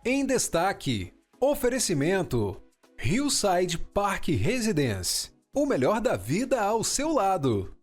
Em destaque, oferecimento Hillside Park Residence, o melhor da vida ao seu lado.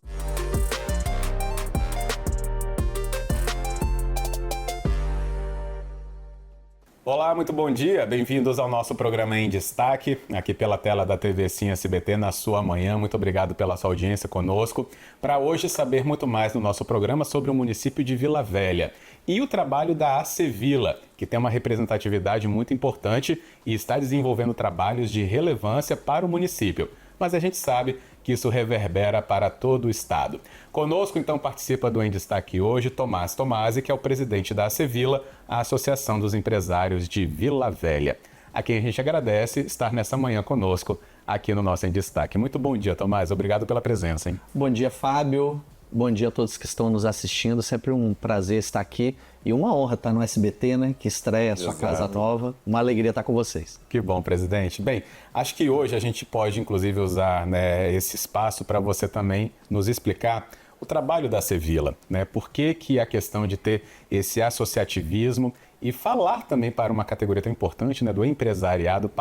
Olá, muito bom dia, bem-vindos ao nosso programa Em Destaque, aqui pela tela da TV Sim SBT na sua manhã. Muito obrigado pela sua audiência conosco, para hoje saber muito mais no nosso programa sobre o município de Vila Velha e o trabalho da Acevila, que tem uma representatividade muito importante e está desenvolvendo trabalhos de relevância para o município. Mas a gente sabe que isso reverbera para todo o estado. Conosco, então, participa do Em Destaque hoje Tomás Tomasi, que é o presidente da Acevila, a Associação dos Empresários de Vila Velha, a quem a gente agradece estar nessa manhã conosco aqui no nosso Em Destaque. Muito bom dia, Tomás. Obrigado pela presença, hein? Bom dia, Fábio. Bom dia a todos que estão nos assistindo. Sempre um prazer estar aqui e uma honra estar no SBT, né? Que estreia a sua casa nova. Uma alegria estar com vocês. Que bom, presidente. Bem, acho que hoje a gente pode, inclusive, usar, né, esse espaço para você também nos explicar o trabalho da Acevila, né? Por que a questão de ter esse associativismo e falar também para uma categoria tão importante, né, do empresariado,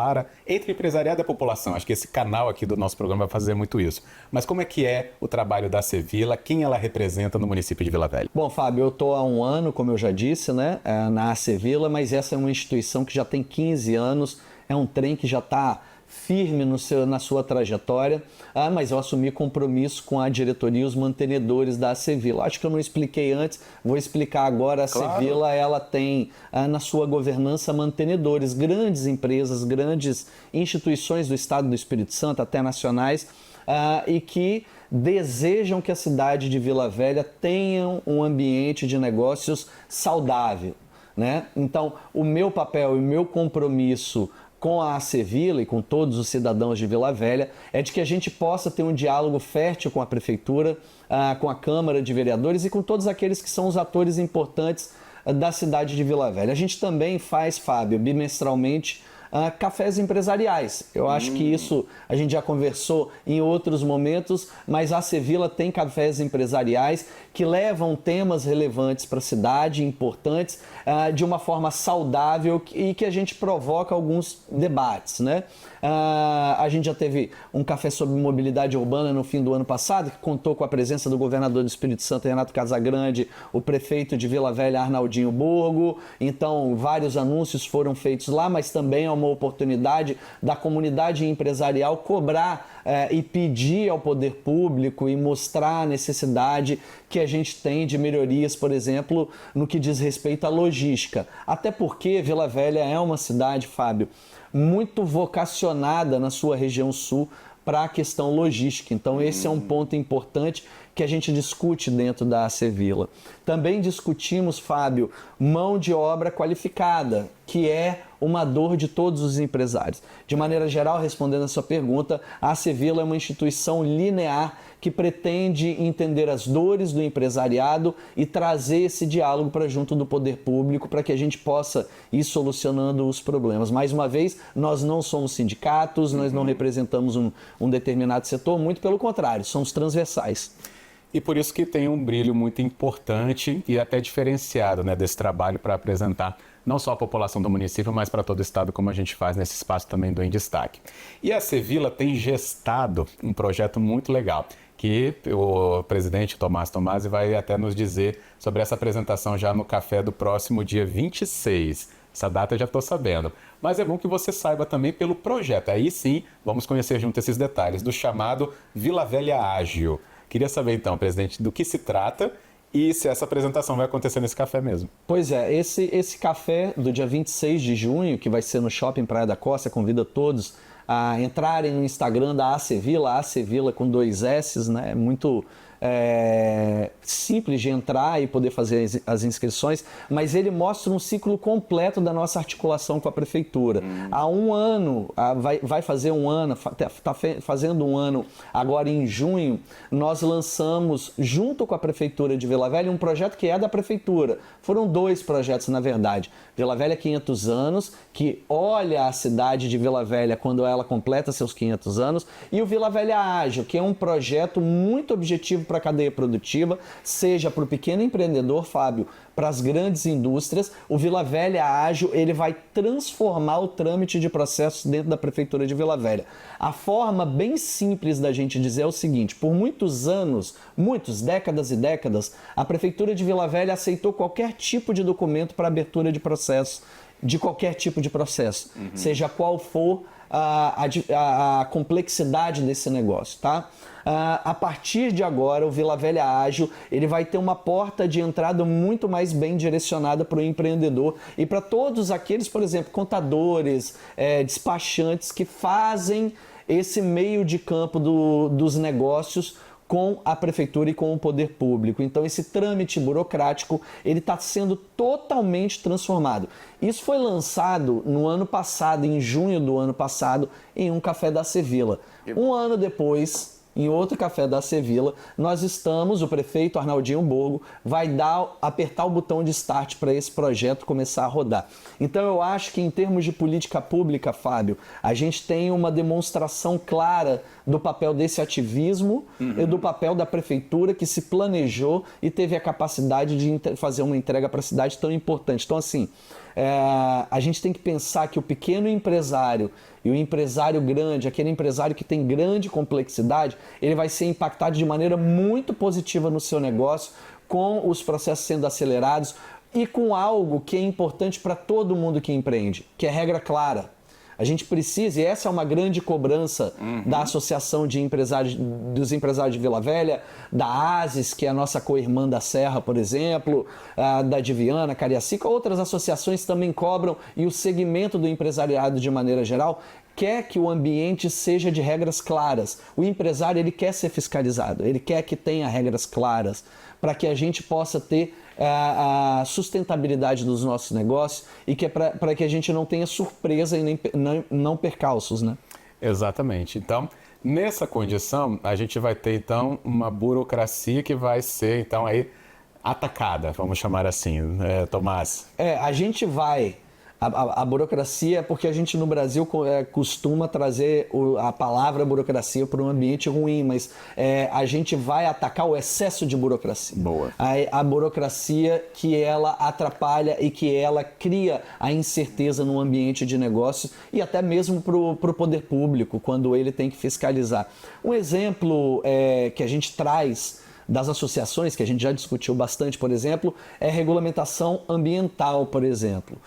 entre o empresariado e a população. Acho que esse canal aqui do nosso programa vai fazer muito isso. Mas como é que é o trabalho da Acevila? Quem ela representa no município de Vila Velha? Bom, Fábio, eu estou há um ano, como eu já disse, né, na Acevila, mas essa é uma instituição que já tem 15 anos, é um trem que já está firme na sua trajetória, mas eu assumi compromisso com a diretoria e os mantenedores da Acevila. Acho que eu não expliquei antes, vou explicar agora. A Acevila, ela tem na sua governança mantenedores, grandes empresas, grandes instituições do Estado do Espírito Santo, até nacionais, e que desejam que a cidade de Vila Velha tenha um ambiente de negócios saudável, né? Então, o meu papel e o meu compromisso com a Acevila e com todos os cidadãos de Vila Velha é de que a gente possa ter um diálogo fértil com a Prefeitura, com a Câmara de Vereadores e com todos aqueles que são os atores importantes da cidade de Vila Velha. A gente também faz, Fábio, bimestralmente, cafés empresariais. Eu acho que isso a gente já conversou em outros momentos, mas a Acevila tem cafés empresariais que levam temas relevantes para a cidade, importantes, de uma forma saudável e que a gente provoca alguns debates, né? A gente já teve um café sobre mobilidade urbana no fim do ano passado, que contou com a presença do governador do Espírito Santo, Renato Casagrande, o prefeito de Vila Velha, Arnaldinho Borgo. Então, vários anúncios foram feitos lá, mas também é uma oportunidade da comunidade empresarial cobrar e pedir ao poder público e mostrar a necessidade que a gente tem de melhorias, por exemplo, no que diz respeito à logística. Até porque Vila Velha é uma cidade, Fábio, muito vocacionada na sua região sul para a questão logística. Então esse é um ponto importante que a gente discute dentro da Acevila. Também discutimos, Fábio, mão de obra qualificada, que é uma dor de todos os empresários. De maneira geral, respondendo a sua pergunta, a Acevila é uma instituição linear que pretende entender as dores do empresariado e trazer esse diálogo para junto do poder público para que a gente possa ir solucionando os problemas. Mais uma vez, nós não somos sindicatos, nós não representamos um determinado setor, muito pelo contrário, somos transversais. E por isso que tem um brilho muito importante e até diferenciado, né, desse trabalho para apresentar não só a população do município, mas para todo o estado, como a gente faz nesse espaço também do Em Destaque. E a Acevila tem gestado um projeto muito legal, que o presidente Tomás Tomasi vai até nos dizer sobre essa apresentação já no café do próximo dia 26. Essa data eu já estou sabendo. Mas é bom que você saiba também pelo projeto. Aí sim, vamos conhecer junto esses detalhes do chamado Vila Velha Ágil. Queria saber então, presidente, do que se trata e se essa apresentação vai acontecer nesse café mesmo. Pois é, esse café do dia 26 de junho, que vai ser no Shopping Praia da Costa, convida todos a entrarem no Instagram da Acevila com 2 S's, né? Muito simples de entrar e poder fazer as inscrições, mas ele mostra um ciclo completo da nossa articulação com a Prefeitura. Há um ano, vai fazer um ano, está fazendo um ano agora em junho, nós lançamos, junto com a Prefeitura de Vila Velha, um projeto que é da Prefeitura. Foram 2 projetos, na verdade. Vila Velha 500 anos, que olha a cidade de Vila Velha quando ela completa seus 500 anos, e o Vila Velha Ágil, que é um projeto muito objetivo para a cadeia produtiva, seja para o pequeno empreendedor, Fábio, para as grandes indústrias. O Vila Velha Ágil, ele vai transformar o trâmite de processos dentro da Prefeitura de Vila Velha. A forma bem simples da gente dizer é o seguinte: por muitos anos, décadas e décadas, a Prefeitura de Vila Velha aceitou qualquer tipo de documento para abertura de processo, de qualquer tipo de processo, seja qual for a complexidade desse negócio, tá? A partir de agora, o Vila Velha Ágil, ele vai ter uma porta de entrada muito mais bem direcionada para o empreendedor e para todos aqueles, por exemplo, contadores, despachantes que fazem esse meio de campo dos negócios com a prefeitura e com o poder público. Então esse trâmite burocrático, ele está sendo totalmente transformado. Isso foi lançado no ano passado, em junho do ano passado, em um café da Sevilla. Um ano depois, em outro café da Sevilla, o prefeito Arnaldinho Borgo vai apertar o botão de start para esse projeto começar a rodar. Então eu acho que em termos de política pública, Fábio, a gente tem uma demonstração clara do papel desse ativismo e do papel da prefeitura que se planejou e teve a capacidade de fazer uma entrega para a cidade tão importante. Então assim, a gente tem que pensar que o pequeno empresário e o empresário grande, aquele empresário que tem grande complexidade, ele vai ser impactado de maneira muito positiva no seu negócio, com os processos sendo acelerados e com algo que é importante para todo mundo que empreende, que é regra clara. A gente precisa, e essa é uma grande cobrança da Associação dos Empresários de Vila Velha, da ASES, que é a nossa co-irmã da Serra, por exemplo, da Diviana, Cariacica, outras associações também cobram, e o segmento do empresariado de maneira geral quer que o ambiente seja de regras claras. O empresário, ele quer ser fiscalizado, ele quer que tenha regras claras, para que a gente possa ter a sustentabilidade dos nossos negócios e para que a gente não tenha surpresa e nem não percalços, né? Exatamente. Então, nessa condição, a gente vai ter, então, uma burocracia que vai ser, então, aí atacada, vamos chamar assim, Tomás? A gente vai... A burocracia, porque a gente no Brasil costuma trazer a palavra burocracia para um ambiente ruim, mas a gente vai atacar o excesso de burocracia. Boa. A burocracia que ela atrapalha e que ela cria a incerteza no ambiente de negócio e até mesmo para o poder público, quando ele tem que fiscalizar. Um exemplo que a gente traz das associações, que a gente já discutiu bastante, por exemplo, é regulamentação ambiental, por exemplo,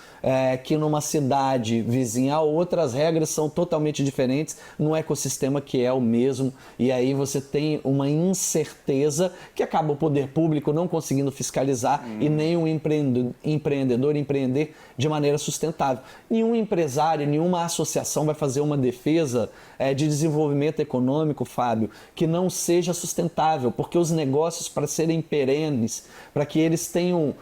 que numa cidade vizinha a outra, as regras são totalmente diferentes num ecossistema que é o mesmo, e aí você tem uma incerteza que acaba o poder público não conseguindo fiscalizar e nem o empreendedor empreender de maneira sustentável. Nenhum empresário, nenhuma associação vai fazer uma defesa de desenvolvimento econômico, Fábio, que não seja sustentável, porque os negócios, para serem perenes, para que eles tenham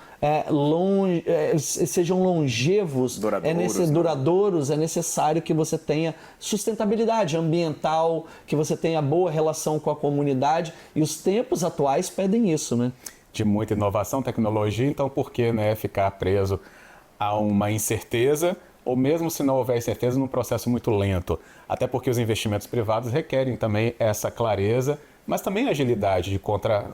sejam longevos, duradouros, é necessário que você tenha sustentabilidade ambiental, que você tenha boa relação com a comunidade, e os tempos atuais pedem isso, né? De muita inovação, tecnologia, então por que, né, ficar preso a uma incerteza, ou mesmo se não houver incerteza, num processo muito lento? Até porque os investimentos privados requerem também essa clareza, mas também agilidade de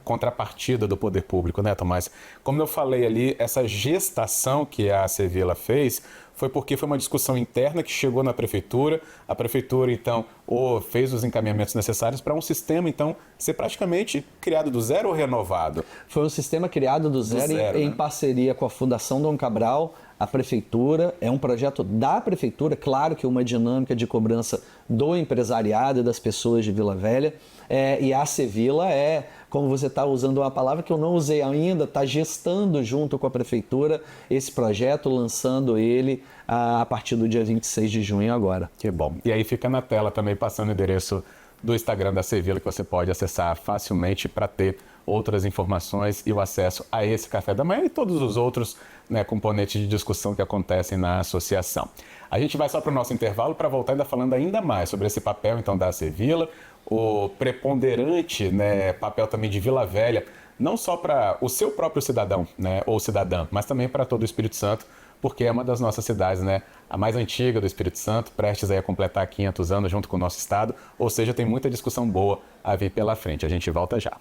contrapartida do poder público, né, Tomás? Como eu falei ali, essa gestação que a Sevilla fez foi porque foi uma discussão interna que chegou na prefeitura. A prefeitura, então, fez os encaminhamentos necessários para um sistema, então, ser praticamente criado do zero ou renovado? Foi um sistema criado do zero, em parceria com a Fundação Dom Cabral, a prefeitura. É um projeto da prefeitura, claro que uma dinâmica de cobrança do empresariado e das pessoas de Vila Velha. E a Sevilla como você está usando uma palavra que eu não usei ainda, está gestando junto com a prefeitura esse projeto, lançando ele a partir do dia 26 de junho agora. Que bom. E aí fica na tela também, passando o endereço do Instagram da Sevilla, que você pode acessar facilmente para ter outras informações e o acesso a esse café da manhã e todos os outros, né, componentes de discussão que acontecem na associação. A gente vai só para o nosso intervalo para voltar ainda falando ainda mais sobre esse papel, então, da Sevilla, o preponderante, né, papel também de Vila Velha, não só para o seu próprio cidadão, né, ou cidadã, mas também para todo o Espírito Santo, porque é uma das nossas cidades, né, a mais antiga do Espírito Santo, prestes aí a completar 500 anos junto com o nosso estado, ou seja, tem muita discussão boa a vir pela frente. A gente volta já.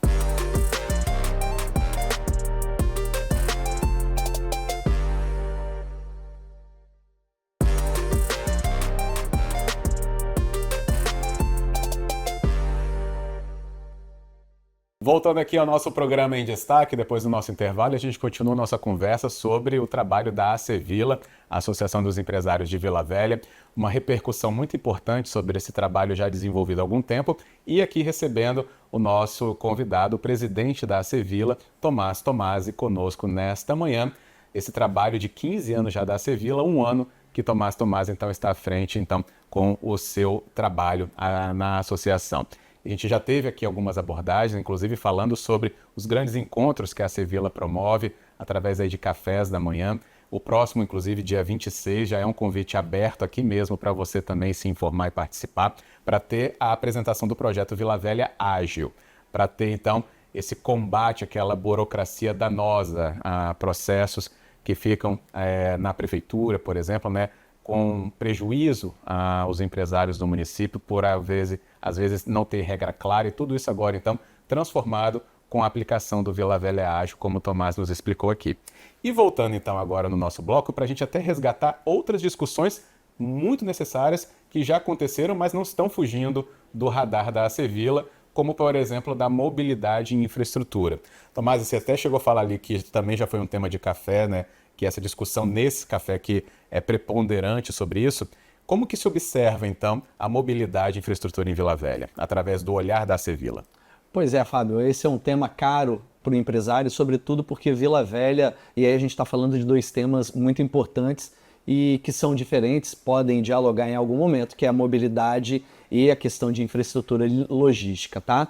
Voltando aqui ao nosso programa em destaque, depois do nosso intervalo, a gente continua nossa conversa sobre o trabalho da Acevila, a Associação dos Empresários de Vila Velha, uma repercussão muito importante sobre esse trabalho já desenvolvido há algum tempo, e aqui recebendo o nosso convidado, o presidente da Acevila, Tomás Tomasi, conosco nesta manhã. Esse trabalho de 15 anos já da Acevila, um ano que Tomás Tomasi então está à frente então, com o seu trabalho na associação. A gente já teve aqui algumas abordagens, inclusive falando sobre os grandes encontros que a Acevila promove através aí de cafés da manhã. O próximo, inclusive, dia 26, já é um convite aberto aqui mesmo para você também se informar e participar, para ter a apresentação do projeto Vila Velha Ágil, para ter, então, esse combate àquela burocracia danosa, a processos que ficam na prefeitura, por exemplo, né, com prejuízo aos empresários do município por, às vezes, não ter regra clara, e tudo isso agora, então, transformado com a aplicação do Vila Velha Ágil, como o Tomás nos explicou aqui. E voltando, então, agora no nosso bloco, para a gente até resgatar outras discussões muito necessárias que já aconteceram, mas não estão fugindo do radar da Acevila, como, por exemplo, da mobilidade em infraestrutura. Tomás, você até chegou a falar ali que também já foi um tema de café, né? Que essa discussão nesse café aqui é preponderante sobre isso. Como que se observa, então, a mobilidade e infraestrutura em Vila Velha, através do olhar da Acevila? Pois é, Fábio, esse é um tema caro para o empresário, sobretudo porque Vila Velha, e aí a gente está falando de dois temas muito importantes e que são diferentes, podem dialogar em algum momento, que é a mobilidade e a questão de infraestrutura logística, tá?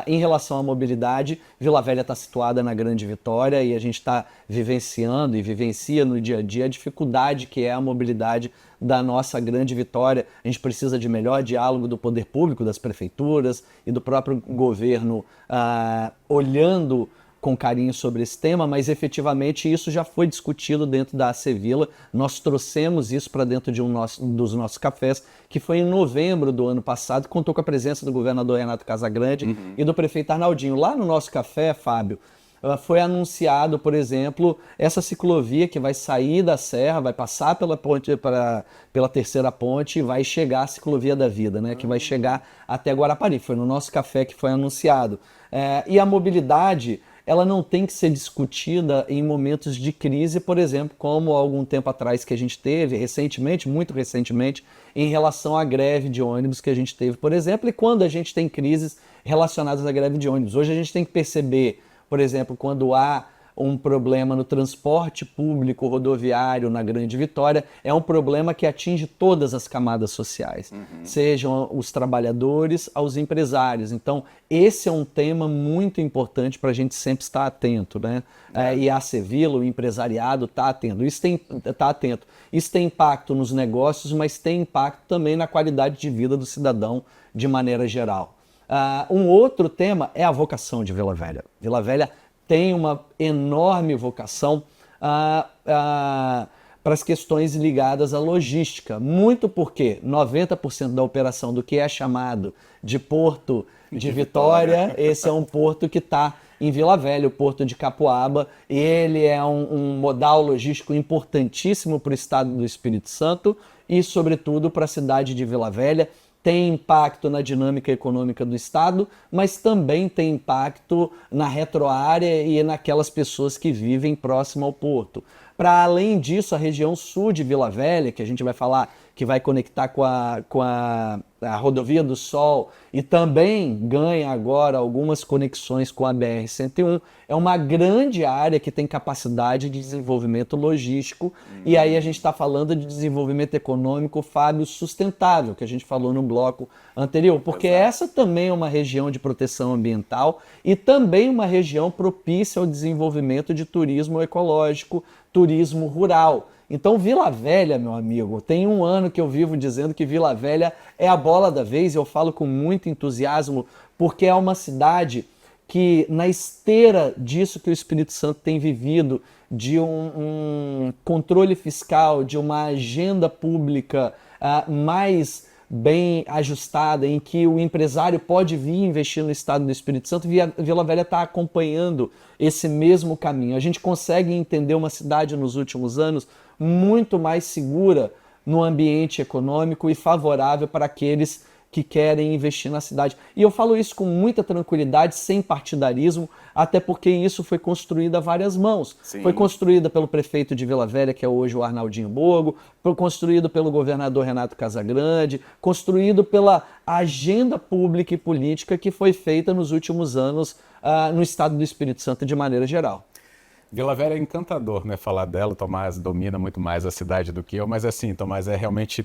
Em relação à mobilidade, Vila Velha está situada na Grande Vitória e a gente está vivenciando e vivencia no dia a dia a dificuldade que é a mobilidade da nossa Grande Vitória. A gente precisa de melhor diálogo do poder público, das prefeituras e do próprio governo olhando com carinho sobre esse tema, mas efetivamente isso já foi discutido dentro da Acevila. Nós trouxemos isso para dentro de dos nossos cafés, que foi em novembro do ano passado, contou com a presença do governador Renato Casagrande e do prefeito Arnaldinho. Lá no nosso café, Fábio, foi anunciado, por exemplo, essa ciclovia que vai sair da Serra, vai passar pela ponte, pela terceira ponte e vai chegar à ciclovia da vida, né? Que vai chegar até Guarapari. Foi no nosso café que foi anunciado. E a mobilidade, ela não tem que ser discutida em momentos de crise, por exemplo, como há algum tempo atrás que a gente teve, recentemente, muito recentemente, em relação à greve de ônibus que a gente teve, por exemplo, e quando a gente tem crises relacionadas à greve de ônibus. Hoje a gente tem que perceber, por exemplo, quando há um problema no transporte público rodoviário na Grande Vitória, é um problema que atinge todas as camadas sociais, sejam os trabalhadores aos empresários. Então, esse é um tema muito importante para a gente sempre estar atento, né? E a Acevila, o empresariado, está atento. Isso tem impacto nos negócios, mas tem impacto também na qualidade de vida do cidadão de maneira geral. Um outro tema é a vocação de Vila Velha. Vila Velha tem uma enorme vocação para as questões ligadas à logística. Muito porque 90% da operação do que é chamado de Porto de Vitória, esse é um porto que está em Vila Velha, o Porto de Capoaba. Ele é um modal logístico importantíssimo para o estado do Espírito Santo e, sobretudo, para a cidade de Vila Velha. Tem impacto na dinâmica econômica do estado, mas também tem impacto na retroárea e naquelas pessoas que vivem próximo ao porto. Para além disso, a região sul de Vila Velha, que a gente vai falar que vai conectar com a Rodovia do Sol e também ganha agora algumas conexões com a BR-101, é uma grande área que tem capacidade de desenvolvimento logístico. E aí a gente está falando de desenvolvimento econômico, Fábio, sustentável, que a gente falou no bloco anterior, porque essa também é uma região de proteção ambiental e também uma região propícia ao desenvolvimento de turismo ecológico, turismo rural. Então, Vila Velha, meu amigo, tem um ano que eu vivo dizendo que Vila Velha é a bola da vez, e eu falo com muito entusiasmo, porque é uma cidade que, na esteira disso que o Espírito Santo tem vivido, de um controle fiscal, de uma agenda pública mais bem ajustada, em que o empresário pode vir investir no estado do Espírito Santo, Vila Velha está acompanhando esse mesmo caminho. A gente consegue entender uma cidade nos últimos anos muito mais segura no ambiente econômico e favorável para aqueles que querem investir na cidade. E eu falo isso com muita tranquilidade, sem partidarismo, até porque isso foi construído a várias mãos. Sim. Foi construída pelo prefeito de Vila Velha, que é hoje o Arnaldinho Bogo, foi construído pelo governador Renato Casagrande, construído pela agenda pública e política que foi feita nos últimos anos no estado do Espírito Santo de maneira geral. Vila Velha é encantador, né? Falar dela, o Tomás domina muito mais a cidade do que eu, mas assim, Tomás, é realmente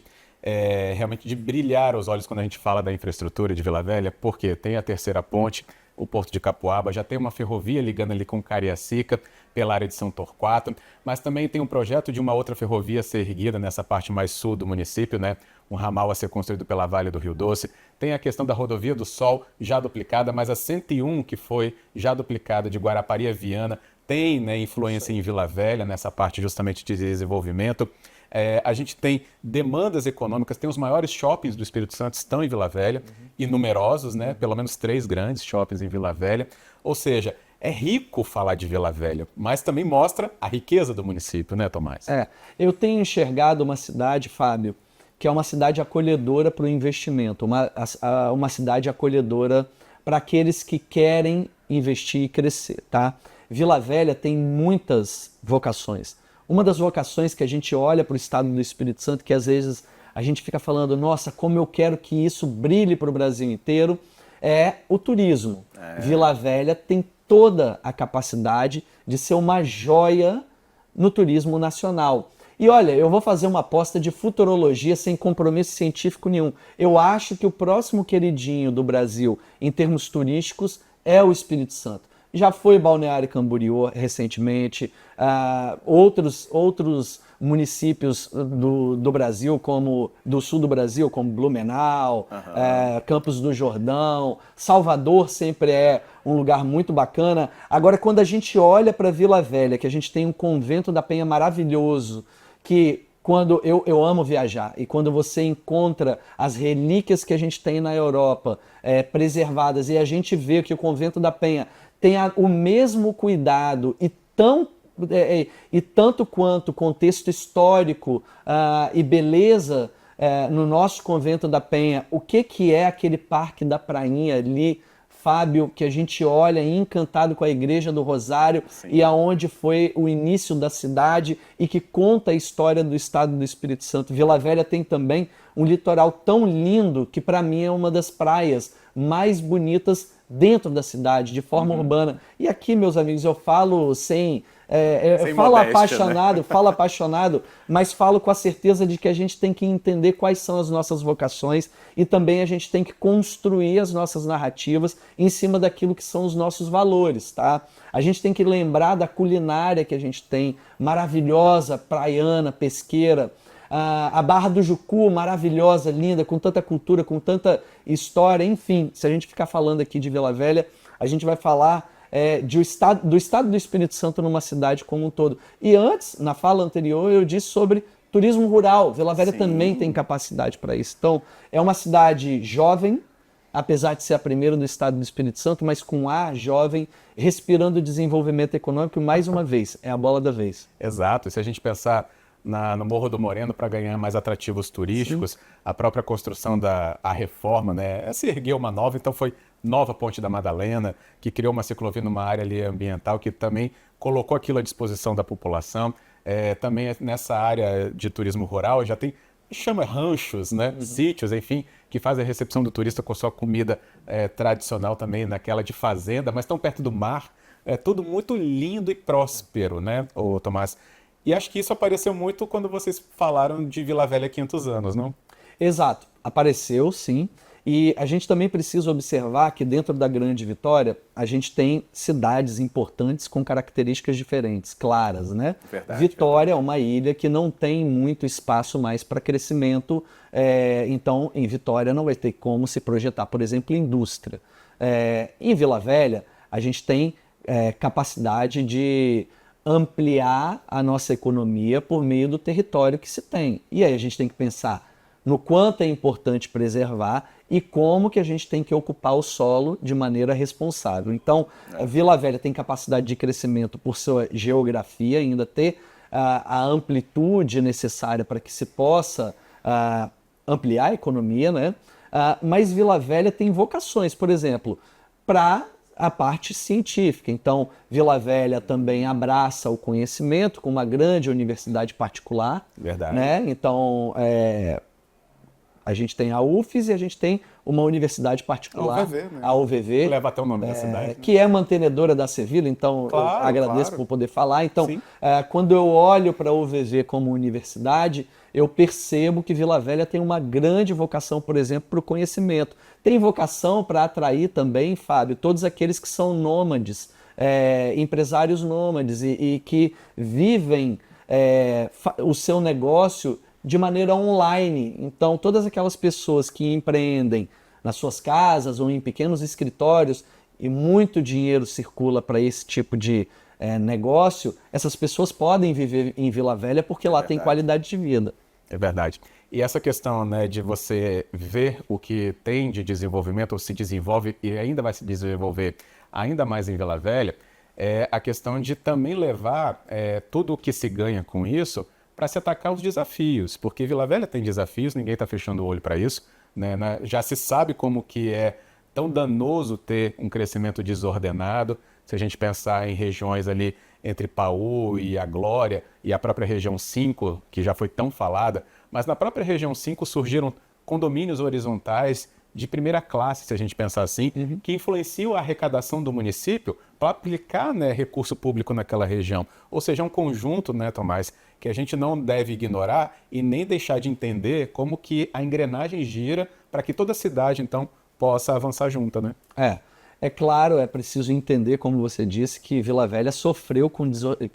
de brilhar os olhos quando a gente fala da infraestrutura de Vila Velha, porque tem a terceira ponte, o Porto de Capuaba, já tem uma ferrovia ligando ali com Cariacica, pela área de São Torquato, mas também tem um projeto de uma outra ferrovia a ser erguida nessa parte mais sul do município, né? Um ramal a ser construído pela Vale do Rio Doce. Tem a questão da Rodovia do Sol, já duplicada, mas a 101, que foi já duplicada de Guarapari a Viana, tem, né, influência em Vila Velha, nessa parte justamente de desenvolvimento. A gente tem demandas econômicas, tem os maiores shoppings do Espírito Santo estão em Vila Velha, e numerosos, né? Pelo menos 3 grandes shoppings em Vila Velha. Ou seja, é rico falar de Vila Velha, mas também mostra a riqueza do município, né, Tomás? Eu tenho enxergado uma cidade, Fábio, que é uma cidade acolhedora para o investimento, uma cidade acolhedora para aqueles que querem investir e crescer, tá? Vila Velha tem muitas vocações. Uma das vocações que a gente olha para o estado do Espírito Santo, que às vezes a gente fica falando, nossa, como eu quero que isso brilhe para o Brasil inteiro, é o turismo. Vila Velha tem toda a capacidade de ser uma joia no turismo nacional. E olha, eu vou fazer uma aposta de futurologia sem compromisso científico nenhum. Eu acho que o próximo queridinho do Brasil em termos turísticos é o Espírito Santo. Já foi Balneário Camboriú recentemente, outros municípios do Brasil, como do sul do Brasil, como Blumenau, Campos do Jordão, Salvador sempre é um lugar muito bacana. Agora, quando a gente olha para Vila Velha, que a gente tem um convento da Penha maravilhoso, que quando eu amo viajar, e quando você encontra as relíquias que a gente tem na Europa preservadas, e a gente vê que o convento da Penha tem o mesmo cuidado e tanto quanto contexto histórico e beleza no nosso convento da Penha. O que é aquele Parque da Prainha ali, Fábio, que a gente olha encantado com a Igreja do Rosário, sim, e aonde foi o início da cidade e que conta a história do estado do Espírito Santo. Vila Velha tem também um litoral tão lindo que para mim é uma das praias mais bonitas dentro da cidade, de forma urbana. E aqui, meus amigos, eu falo sem falo modéstia, apaixonado, né? falo apaixonado, mas falo com a certeza de que a gente tem que entender quais são as nossas vocações e também a gente tem que construir as nossas narrativas em cima daquilo que são os nossos valores, tá? A gente tem que lembrar da culinária que a gente tem, maravilhosa, praiana, pesqueira, a Barra do Jucu, maravilhosa, linda, com tanta cultura, com tanta história, enfim. Se a gente ficar falando aqui de Vila Velha, a gente vai falar do estado do Espírito Santo numa cidade como um todo. E antes, na fala anterior, eu disse sobre turismo rural. Vila Velha também tem capacidade para isso. Então, é uma cidade jovem, apesar de ser a primeira do estado do Espírito Santo, mas com ar jovem, respirando desenvolvimento econômico, mais uma vez, é a bola da vez. Exato. E se a gente pensar no Morro do Moreno para ganhar mais atrativos turísticos, sim, a própria construção a reforma, né? Se ergueu uma nova, então foi nova Ponte da Madalena, que criou uma ciclovia numa área ali ambiental, que também colocou aquilo à disposição da população. Também nessa área de turismo rural já tem, chama ranchos, né? Sítios, enfim, que fazem a recepção do turista com sua comida tradicional também, naquela de fazenda, mas tão perto do mar. É tudo muito lindo e próspero, né, ô Tomás? E acho que isso apareceu muito quando vocês falaram de Vila Velha há 500 anos, não? Exato, apareceu sim. E a gente também precisa observar que dentro da Grande Vitória, a gente tem cidades importantes com características diferentes, claras, né? Verdade, Vitória é uma ilha que não tem muito espaço mais para crescimento, então em Vitória não vai ter como se projetar, por exemplo, indústria. Em Vila Velha, a gente tem capacidade de ampliar a nossa economia por meio do território que se tem. E aí a gente tem que pensar no quanto é importante preservar e como que a gente tem que ocupar o solo de maneira responsável. Então, a Vila Velha tem capacidade de crescimento por sua geografia, ainda ter a amplitude necessária para que se possa ampliar a economia, né? Mas Vila Velha tem vocações, por exemplo, para a parte científica. Então, Vila Velha também abraça o conhecimento com uma grande universidade particular. Verdade. Né? Então, a gente tem a UFES e a gente tem uma universidade particular, a UVV, né? a UVV, Leva até o nome da cidade, né? que é mantenedora da Sevilla, então Claro, eu agradeço claro. por poder falar. Então, Sim. quando eu olho para a UVV como universidade, eu percebo que Vila Velha tem uma grande vocação, por exemplo, para o conhecimento. Tem vocação para atrair também, Fábio, todos aqueles que são nômades, empresários nômades e que vivem o seu negócio de maneira online. Então, todas aquelas pessoas que empreendem nas suas casas ou em pequenos escritórios e muito dinheiro circula para esse tipo de negócio, essas pessoas podem viver em Vila Velha porque lá tem qualidade de vida. É verdade. E essa questão, né, de você ver o que tem de desenvolvimento ou se desenvolve e ainda vai se desenvolver ainda mais em Vila Velha, é a questão de também levar tudo o que se ganha com isso para se atacar os desafios, porque Vila Velha tem desafios, ninguém está fechando o olho para isso, né? Já se sabe como que é tão danoso ter um crescimento desordenado, se a gente pensar em regiões ali entre Paú e a Glória e a própria região 5, que já foi tão falada, mas na própria região 5 surgiram condomínios horizontais de primeira classe, se a gente pensar assim, que influenciam a arrecadação do município para aplicar, né, recurso público naquela região. Ou seja, é um conjunto, né, Tomás, que a gente não deve ignorar e nem deixar de entender como que a engrenagem gira para que toda a cidade, então, possa avançar junta, né? É claro, é preciso entender, como você disse, que Vila Velha sofreu com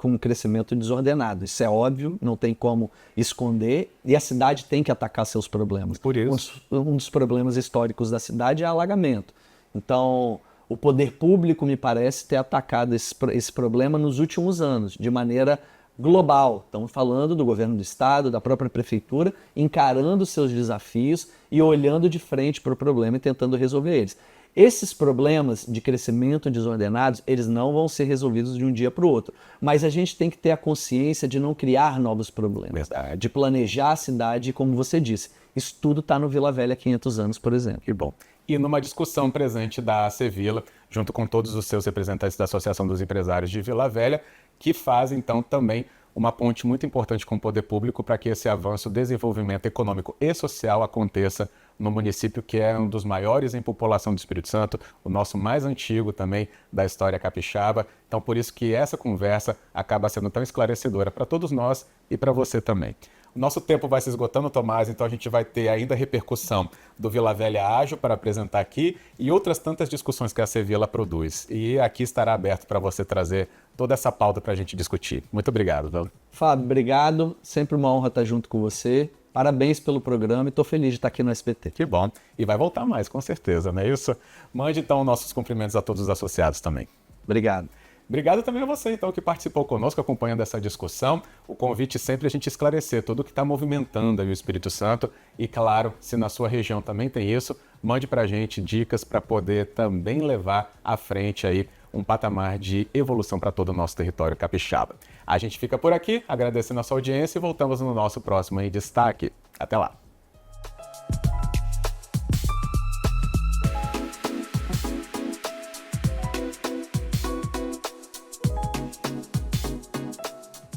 um crescimento desordenado. Isso é óbvio, não tem como esconder, e a cidade tem que atacar seus problemas. Por isso. Um dos problemas históricos da cidade é alagamento. Então, o poder público, me parece, ter atacado esse problema nos últimos anos, de maneira global. Estamos falando do governo do estado, da própria prefeitura, encarando seus desafios e olhando de frente para o problema e tentando resolver eles. Esses problemas de crescimento desordenados, eles não vão ser resolvidos de um dia para o outro. Mas a gente tem que ter a consciência de não criar novos problemas. Verdade. De planejar a cidade, como você disse. Isso tudo está no Vila Velha há 500 anos, por exemplo. Que bom. E numa discussão presente da Sevilla, junto com todos os seus representantes da Associação dos Empresários de Vila Velha, que faz, então, também uma ponte muito importante com o poder público para que esse avanço, desenvolvimento econômico e social aconteça no município que é um dos maiores em população do Espírito Santo, o nosso mais antigo também da história capixaba. Então, por isso que essa conversa acaba sendo tão esclarecedora para todos nós e para você também. O nosso tempo vai se esgotando, Tomás, então a gente vai ter ainda a repercussão do Vila Velha Ágil para apresentar aqui e outras tantas discussões que a Sevilla produz. E aqui estará aberto para você trazer toda essa pauta para a gente discutir. Muito obrigado, Val. Fábio, obrigado. Sempre uma honra estar junto com você. Parabéns pelo programa e estou feliz de estar aqui no SBT. Que bom. E vai voltar mais, com certeza, não é isso? Mande, então, nossos cumprimentos a todos os associados também. Obrigado. Obrigado também a você, então, que participou conosco, acompanhando essa discussão. O convite sempre é a gente esclarecer tudo o que está movimentando aí o Espírito Santo. E, claro, se na sua região também tem isso, mande para a gente dicas para poder também levar à frente aí um patamar de evolução para todo o nosso território capixaba. A gente fica por aqui, agradecendo a sua audiência e voltamos no nosso próximo Em Destaque. Até lá!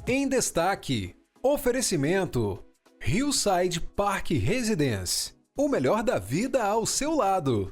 Em Destaque, oferecimento Hillside Park Residence, o melhor da vida ao seu lado.